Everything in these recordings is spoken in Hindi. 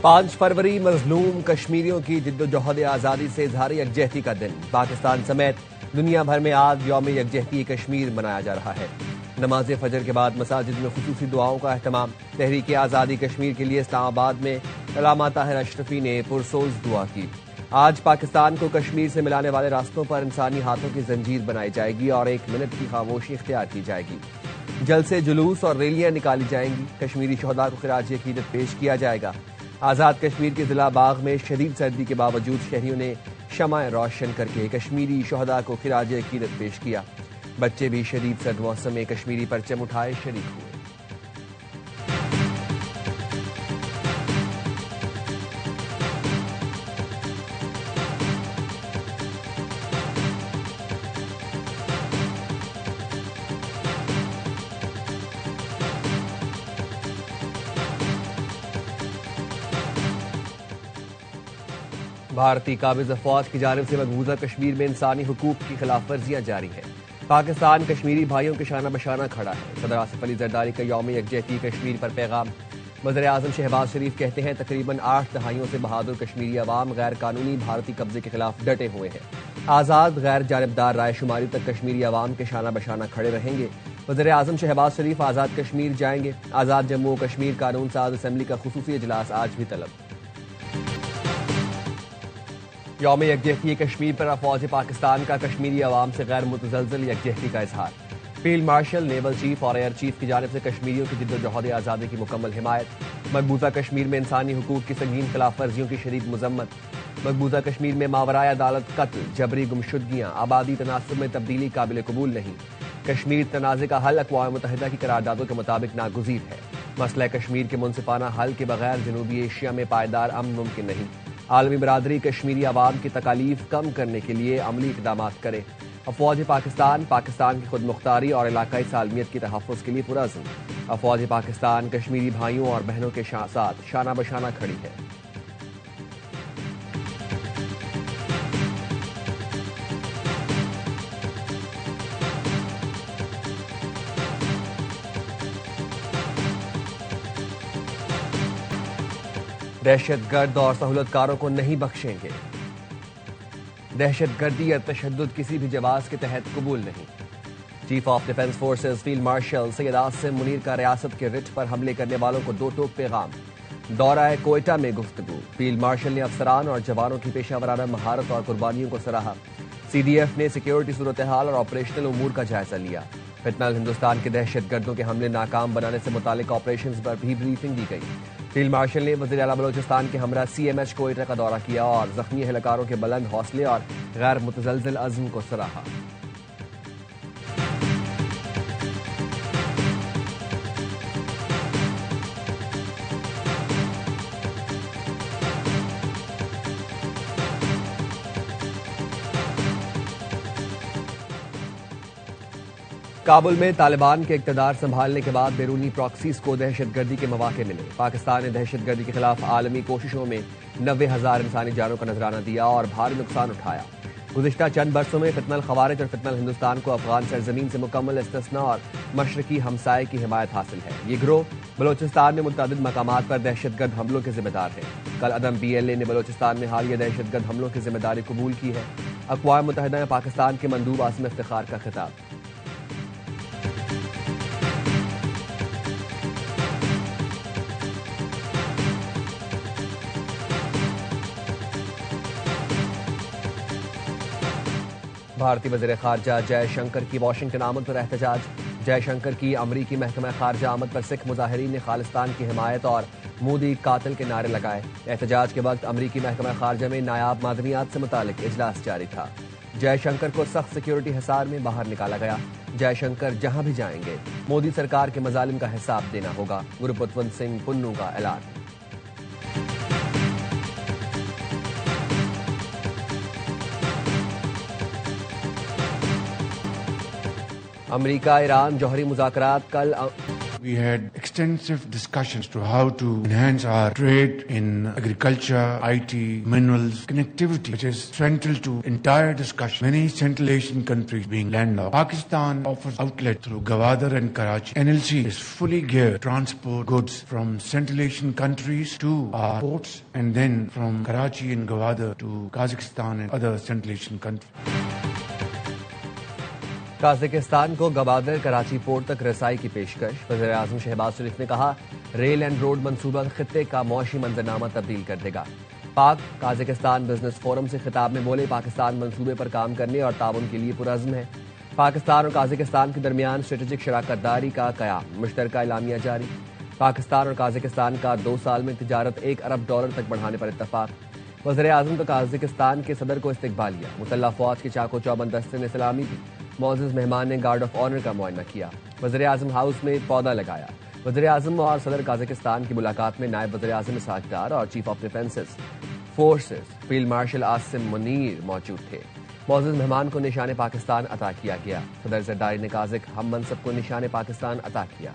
5 फरवरी मजलूम कश्मीरियों की जिद्दोजहद आज़ादी से इजहार यकजहती का दिन। पाकिस्तान समेत दुनिया भर में आज यौम यकजहती कश्मीर मनाया जा रहा है। नमाज फजर के बाद मसाजिद में खुसूसी दुआओं का अहतमाम। तहरीक आज़ादी कश्मीर के लिए इस्लामाबाद में अल्लामा ताहिर अशरफी ने पुरसोज दुआ की। आज पाकिस्तान को कश्मीर से मिलाने वाले रास्तों पर इंसानी हाथों की जंजीर बनाई जाएगी और 1 मिनट की खामोशी इख्तियार की जाएगी। जलसे, जुलूस और रैलियां निकाली जाएंगी। कश्मीरी शहदा को खिराज अकीदत पेश किया जाएगा। आज़ाद कश्मीर के जिला बाग में शदीद सर्दी के बावजूद शहरियों ने शमाएं रोशन करके कश्मीरी शहदा को खिराज अकीदत पेश किया। बच्चे भी शदीद सर्द मौसम में कश्मीरी परचम उठाए शरीक हुए। भारतीय काबिज अफवाज की जानिब से मकबूजा कश्मीर में इंसानी हुकूक की खिलाफ वर्जियां जारी हैं। पाकिस्तान कश्मीरी भाइयों के शाना बशाना खड़ा है। सदर आसिफ अली जरदारी का यौम यकजहती कश्मीर पर पैगाम। वज़ीर आज़म शहबाज शरीफ कहते हैं, तकरीबन 8 दहाइयों से बहादुर कश्मीरी अवाम गैर कानूनी भारतीय कब्जे के खिलाफ डटे हुए हैं। आज़ाद गैर जानिबदार रायशुमारी तक कश्मीरी अवाम के शाना बशाना खड़े रहेंगे। वज़ीर आज़म शहबाज शरीफ आज़ाद कश्मीर जाएंगे। आज़ाद जम्मू और कश्मीर कानून साज असम्बली का खुसूसी इजलास आज भी तलब। यौम यकजहती कश्मीर पर अफवाज पाकिस्तान का कश्मीरी अवाम से गैर मुतज़लज़ल यकजहती का इजहार। फील्ड मार्शल, नेवल चीफ और एयर चीफ की जानिब से कश्मीरियों की जिद्दोजहद आज़ादी की मुकम्मल हिमायत। मकबूजा कश्मीर में इंसानी हुकूक की संगीन खिलाफ वर्जियों की शदीद मजम्मत। मकबूजा कश्मीर में मावराए अदालत कत्ल, जबरी गुमशुदगियां, आबादी तनासुब में तब्दीली काबिल कबूल नहीं। कश्मीर तनाज़े का हल अक़वाम मुत्तहिदा की करारदादों के मुताबिक नागुज़ीर है। मसला कश्मीर के मुनसिफाना हल के बगैर जनूबी एशिया में पायदार अमन मुमकिन नहीं। आलमी बरादरी कश्मीरी अवाम की तकालीफ कम करने के लिए अमली इक़दामात करे। अफवाज पाकिस्तान पाकिस्तान की खुद मुख्तारी और इलाकाई सालमियत की तहफ़्फ़ुज़ के लिए पुरअज़्म। अफवाज पाकिस्तान कश्मीरी भाइयों और बहनों के साथ शाना बशाना खड़ी है। दहशतगर्द और सहूलतकारों को नहीं बख्शेंगे। दहशतगर्दी या तशद्दुद किसी भी जवाब के तहत कबूल नहीं। Chief of defence forces field marshal Syed Asim Munir का रियासत के रिट पर हमले करने वालों को 2 टोक पैगाम। दौरा कोयटा में गुफ्तगू। फील्ड मार्शल ने अफसरान और जवानों की पेशा वराना महारत और कुर्बानियों को सराहा। CDF ने सिक्योरिटी सूरत हाल और ऑपरेशनल उमूर का जायजा लिया। फिलहाल हिंदुस्तान के दहशतगर्दों के हमले नाकाम बनाने से मुतालिक ऑपरेशंस पर भी ब्रीफिंग दी गई। फील्ड मार्शल ने वज़ीर आला बलोचिस्तान के हमरा CMH कोयटा का दौरा किया और जख्मी एहलकारों के बुलंद हौसले और गैर मुतज़लज़ल अज़्म को सराहा। काबुल में तालिबान के इक़्तिदार संभालने के बाद बैरूनी प्रॉक्सीज को दहशतगर्दी के मौके मिले। पाकिस्तान ने दहशतगर्दी के खिलाफ आलमी कोशिशों में 90,000 इंसानी जानों का नजराना दिया और भारी नुकसान उठाया। गुज़िश्ता चंद बरसों में फितनल खवारिज और फितनल हिंदुस्तान को अफगान सरजमीन से मुकम्मल इस्तिस्ना और मशरकी हमसाये की हिमायत हासिल है। ये गिरोह बलोचिस्तान में मुतअद्दिद मकामात पर दहशतगर्द हमलों के जिम्मेदार है। कल अदम PLA ने बलोचिस्तान में हालिया दहशतगर्द हमलों की जिम्मेदारी कबूल की है। अक़वाम मुत्तहिदा में पाकिस्तान के मंदूब आसिम इफ्तिखार का खिताब। भारतीय वज़ीर ख़ारजा जयशंकर की वाशिंगटन आमद पर एहतजाज। जयशंकर की अमरीकी महकमा ख़ारजा आमद पर सिख मुजाहिरीन ने खालिस्तान की हिमायत और मोदी कातिल के नारे लगाए। एहतजाज के वक्त अमरीकी महकमा ख़ारजा में नायाब मादनियात से मुतालिक इजलास जारी था। जयशंकर को सख्त सिक्योरिटी हिसार में बाहर निकाला गया। जयशंकर जहां भी जाएंगे मोदी सरकार के मजालिम का हिसाब देना होगा। गुरपतवंत सिंह पुन्नू का ऐलान। अमरीका ईरान जौहरी मुज़ाकरात कल We had extensive discussions to how to enhance our trade in agriculture, IT, minerals, connectivity, which is central to entire discussion. Many Central Asian countries being landlocked. Pakistan offers outlet through Gwadar and Karachi. NLC is fully geared to transport goods from Central Asian countries to our ports and then from Karachi and Gwadar to Kazakhstan and other Central Asian countries. काज़ाकिस्तान को गवादर कराची पोर्ट तक रसाई की पेशकश। वज़ीर-ए-आज़म शहबाज शरीफ ने कहा, रेल एंड रोड मंसूबा खित्ते का मौशी मंजरनामा तब्दील कर देगा। पाक काज़ाकिस्तान बिजनेस फोरम से खिताब में बोले, पाकिस्तान मंसूबे पर काम करने और ताउन के लिए पुरअज़्म है। पाकिस्तान और काज़ाकिस्तान के दरमियान स्ट्रेटेजिक शराकतदारी का क़याम, मुश्तरका एलामिया जारी। पाकिस्तान और काज़ाकिस्तान का 2 साल में तिजारत $1 अरब तक बढ़ाने पर इत्तफाक। वज़ीर-ए-आज़म का काज़ाकिस्तान के सदर को इस्तकबालिया। मुसल्लह फौज के चाको चौबंद दस्ते ने सलामी दी। मौजूद मेहमान ने गार्ड ऑफ ऑनर का मुआयना किया। वज़ीर-ए-आज़म हाउस में पौधा लगाया। वज़ीर-ए-आज़म और सदर काज़ाकिस्तान की मुलाकात में नायब वज़ीर-ए-आज़म इसहाक डार और chief of defences forces field marshal Asim Munir मौजूद थे। मौजूद मेहमान को निशान पाकिस्तान अता किया गया। सदर जरदारी ने काज़िक हम मनसब को निशान पाकिस्तान अता किया।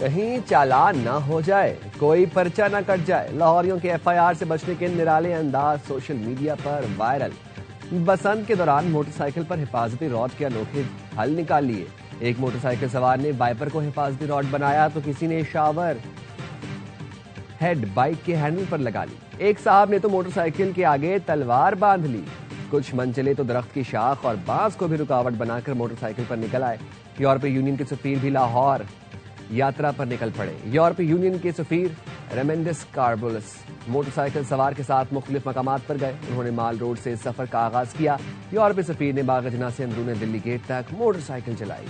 कहीं चालान ना हो जाए, कोई पर्चा ना कट जाए, लाहौरियों के एफआईआर से बचने के निराले अंदाज सोशल मीडिया पर वायरल। बसंत के दौरान मोटरसाइकिल पर हिफाजती रॉड के अनोखे हल निकाल लिए। एक मोटरसाइकिल सवार ने वाइपर को हिफाजती रॉड बनाया तो किसी ने शावर हेड बाइक के हैंडल पर लगा ली। एक साहब ने तो मोटरसाइकिल के आगे तलवार बांध ली। कुछ मनचले तो दरख्त की शाख और बांस को भी रुकावट बनाकर मोटरसाइकिल पर निकल आए। यूरोपीय यूनियन के सफीर भी लाहौर यात्रा पर निकल पड़े। यूरोपीय यूनियन के सफीर रेमेंडिस कार्बोलस मोटरसाइकिल सवार के साथ मुख्तलिफ मकामात पर गए। उन्होंने माल रोड से सफर का आगाज किया। यूरोपीय सफीर ने बाग जना से अंदरूनी दिल्ली गेट तक मोटरसाइकिल चलाई।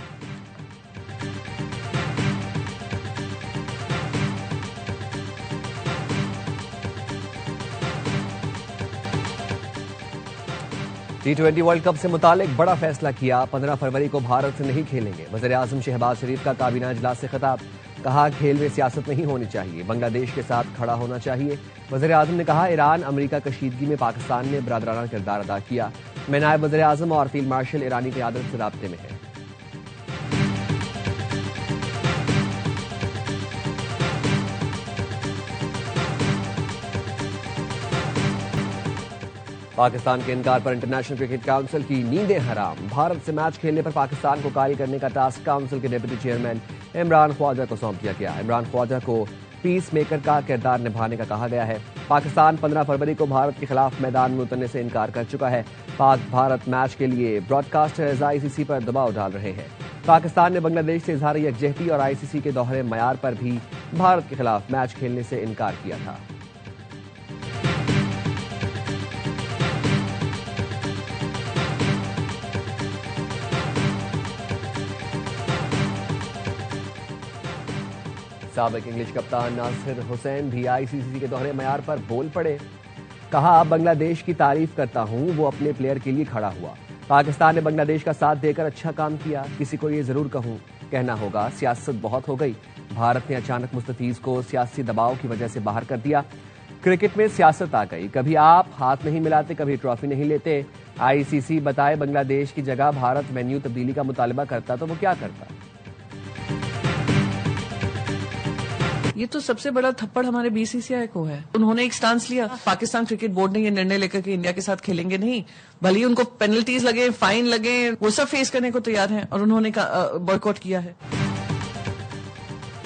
T20 वर्ल्ड कप से मुतालिक बड़ा फैसला किया। 15 फरवरी को भारत से नहीं खेलेंगे। वज़ीर-ए-आज़म शहबाज शरीफ का काबीना इजलास से खिताब। कहा, खेल में सियासत नहीं होनी चाहिए, बांग्लादेश के साथ खड़ा होना चाहिए। वज़ीर-ए-आज़म ने कहा, ईरान अमेरिका कशीदगी में पाकिस्तान ने बरादराना किरदार अदा किया। मैं नायब वज़ीर-ए-आज़म और फील्ड मार्शल ईरानी की क़यादत से राब्ते में है। पाकिस्तान के इनकार पर इंटरनेशनल क्रिकेट काउंसिल की नींदें हराम। भारत से मैच खेलने पर पाकिस्तान को कायल करने का टास्क काउंसिल के डिप्टी चेयरमैन इमरान ख्वाजा को सौंप दिया गया। इमरान ख्वाजा को पीस मेकर का किरदार निभाने का कहा गया है। पाकिस्तान 15 फरवरी को भारत के खिलाफ मैदान में उतरने से इनकार कर चुका है। पाक भारत मैच के लिए ब्रॉडकास्टर्स ICC पर दबाव डाल रहे हैं। पाकिस्तान ने बांग्लादेश से इजहार यकजहती और ICC के दोहरे मयार पर भी भारत के खिलाफ मैच खेलने से इनकार किया था। साबिक इंग्लिश कप्तान नासिर हुसैन भी ICC के दोहरे मयार पर बोल पड़े। कहा, बांग्लादेश की तारीफ करता हूं, वो अपने प्लेयर के लिए खड़ा हुआ। पाकिस्तान ने बांग्लादेश का साथ देकर अच्छा काम किया। किसी को ये जरूर कहना होगा, सियासत बहुत हो गई। भारत ने अचानक मुस्तफीज को सियासी दबाव की वजह से बाहर कर दिया। क्रिकेट में सियासत आ गई। कभी आप हाथ नहीं मिलाते, कभी ट्रॉफी नहीं लेते। ICC बताए, बांग्लादेश की जगह भारत वेन्यू तब्दीली का मुतालबा करता तो वो क्या करता। ये तो सबसे बड़ा थप्पड़ हमारे BCCI को है। उन्होंने एक स्टांस लिया। पाकिस्तान क्रिकेट बोर्ड ने ये निर्णय लेकर के इंडिया के साथ खेलेंगे नहीं, भले ही उनको पेनल्टीज लगे, फाइन लगे, वो सब फेस करने को तैयार हैं और उन्होंने बॉयकॉट किया है।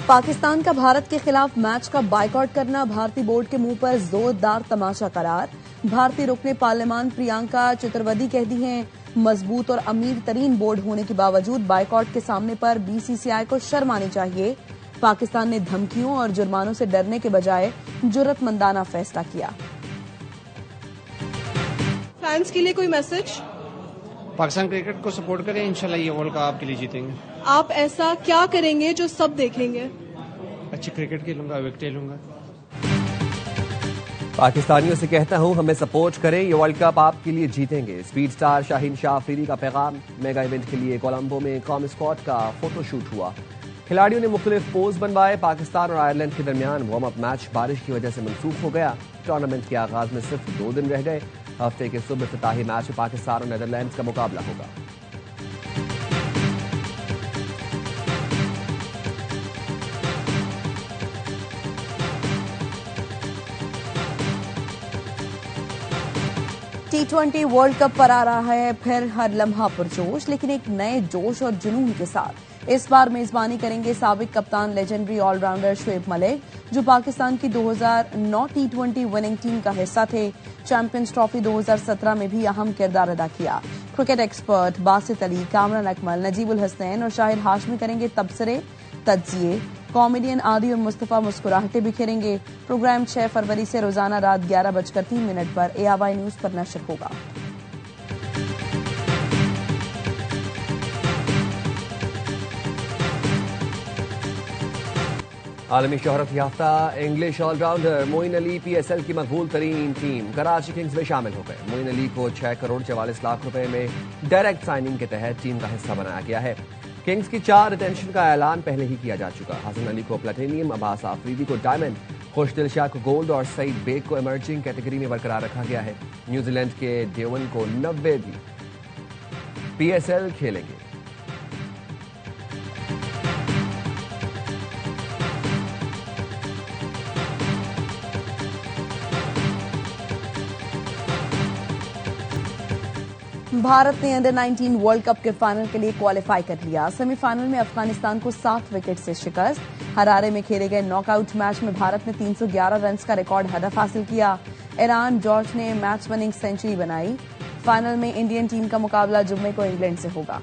पाकिस्तान का भारत के खिलाफ मैच का बायकॉट करना भारतीय बोर्ड के मुंह पर जोरदार तमाशा करार। भारतीय रुकने पार्लियामान प्रियंका चतुर्वेदी कहती हैं, मजबूत और अमीर तरीन बोर्ड होने के बावजूद बायकॉट के सामने पर BCCI को शर्म आनी चाहिए। पाकिस्तान ने धमकियों और जुर्मानों से डरने के बजाय जुर्रतमंदाना फैसला किया। फैंस के लिए कोई मैसेज? पाकिस्तान क्रिकेट को सपोर्ट करें, इंशाल्लाह ये वर्ल्ड कप आपके लिए जीतेंगे। आप ऐसा क्या करेंगे जो सब देखेंगे? अच्छी क्रिकेट खेलूंगा, विकेट लूंगा। पाकिस्तानियों से कहता हूं हमें सपोर्ट करें, ये वर्ल्ड कप आपके लिए जीतेंगे। स्पीड स्टार शाहीन शाह अफरीदी का पैगाम। मेगा इवेंट के लिए कोलंबो में कौमी स्क्वाड का फोटोशूट हुआ। खिलाड़ियों ने मुख्तलिफ पोज बनवाए। पाकिस्तान और आयरलैंड के दरमियान वार्म अप मैच बारिश की वजह से मनसूख हो गया। टूर्नामेंट के आगाज में सिर्फ 2 दिन रह गए। हफ्ते के सुबह इफ्तिताही मैच में पाकिस्तान और नीदरलैंड्स का मुकाबला होगा। T20 वर्ल्ड कप पर आ रहा है फिर हर लम्हा पुरजोश, लेकिन एक नए जोश और जुनून के साथ। इस बार मेजबानी करेंगे साबिक कप्तान लेजेंडरी ऑलराउंडर शुएब मलिक, जो पाकिस्तान की 2009 T20 विनिंग टीम का हिस्सा थे। चैंपियंस ट्रॉफी 2017 में भी अहम किरदार अदा किया। क्रिकेट एक्सपर्ट बासित अली, कामरान अकमल, नजीबुल हसनैन और शाहिद हाशमी करेंगे तबसरे, तज्जिए। कॉमेडियन आदि और मुस्तफा मुस्कुराहटे बिखेरेंगे। प्रोग्राम 6 फरवरी से रोजाना रात 11:03 पर ARY न्यूज पर नशर होगा। आलमी शोहरत याफ्ता English all rounder Moeen Ali PSL की मकबूल तरीन टीम कराची किंग्स में शामिल हो गए। मोइन अली को 6 करोड़ 44 लाख रुपए में डायरेक्ट साइनिंग के तहत टीम का हिस्सा बनाया गया है। किंग्स की 4 रिटेंशन का ऐलान पहले ही किया जा चुका। हसन अली को प्लेटिनियम, अब्बास आफरीदी को डायमंड, खुशदिल शाह को गोल्ड और सईद बेग को इमर्जिंग कैटेगरी में बरकरार रखा गया है। न्यूजीलैंड के डेवन को 90 भी PSL खेलेंगे। भारत ने अंडर 19 वर्ल्ड कप के फाइनल के लिए क्वालिफाई कर लिया। सेमीफाइनल में अफगानिस्तान को 7 विकेट से शिकस्त। हरारे में खेले गए नॉकआउट मैच में भारत ने 311 रन का रिकॉर्ड हदफ हासिल किया। ईरान जॉर्ज ने मैच विनिंग सेंचुरी बनाई। फाइनल में इंडियन टीम का मुकाबला जुम्मे को इंग्लैंड से होगा।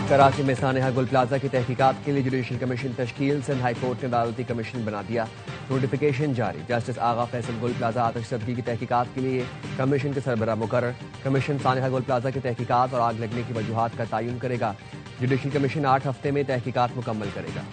कराची में सानेहा गुल प्लाजा की तहकीकात के लिए जुडिशल कमीशन तश्कील। सिंध हाई कोर्ट ने अदालती कमीशन बना दिया। नोटिफिकेशन जारी। जस्टिस आगा फैसल गुल प्लाजा आतिशज़दगी की तहकीकात के लिए कमीशन के सरबराह मुकर्रर। कमीशन सानेहा गुल प्लाजा की तहकीकात और आग लगने की वजूहात का तयन करेगा। जुडिशल कमीशन 8 हफ्ते में तहकीकात मुकम्मल करेगा।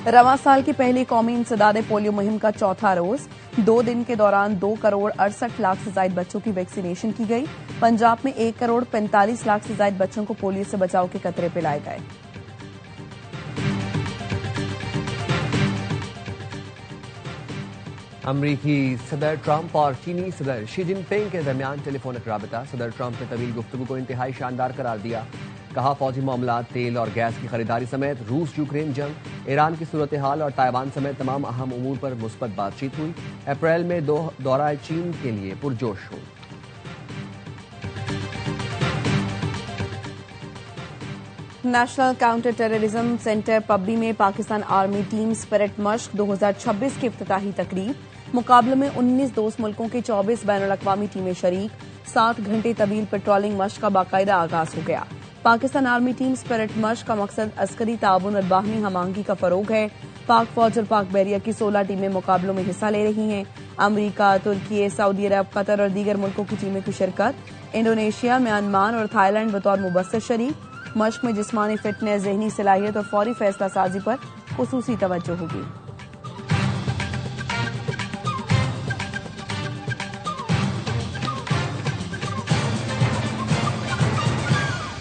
रवां साल की पहली कौमी इंसदादे पोलियो मुहिम का चौथा रोज। 2 दिन के दौरान 2 करोड़ 68 लाख से ज्यादा बच्चों की वैक्सीनेशन की गई। पंजाब में 1 करोड़ 45 लाख से ज्यादा बच्चों को पोलियो से बचाव के कतरे पिलाए गए। अमरीकी सदर ट्रंप और चीनी सदर शी जिनपिंग के दरमियान टेलीफोनिक राबता। सदर ट्रंप ने तवील गुफ्तगू को इंतहाई शानदार करार दिया। कहा फौजी मामला, तेल और गैस की खरीदारी समेत रूस यूक्रेन जंग, ईरान की सूरत हाल और ताइवान समेत तमाम अहम उमूर पर मुस्बत बातचीत हुई। अप्रैल में दौरा चीन के लिए पुरजोश हो। नेशनल काउंटर टेररिज्म सेंटर पब्बी में पाकिस्तान आर्मी टीम स्पिरिट मश्क 2026 की इफ्तिताही तकरीब। मुकाबले में 19 दोस्त मुल्कों की 24 बैनुल अक़वामी टीमें शरीक। 7 घंटे तवील पेट्रोलिंग मश्क का बाकायदा आगाज हो गया। पाकिस्तान आर्मी टीम स्पिरिट मश्क का मकसद अस्करी ताउन और बाहमी हमांगी का फरोग है। पाक फौज और पाक बहरिया की 16 टीमें मुकाबलों में हिस्सा ले रही हैं। अमरीका, तुर्की, सऊदी अरब, कतर और दीगर मुल्कों की टीमों की शिरकत। इंडोनेशिया, म्यांमार और थाईलैंड बतौर मुबस्सिर शरीक। मश्क में जिस्मानी फिटनेस, जहनी सलाहियत और फौरी फैसला साजी पर खुसूसी तवज्जो होगी।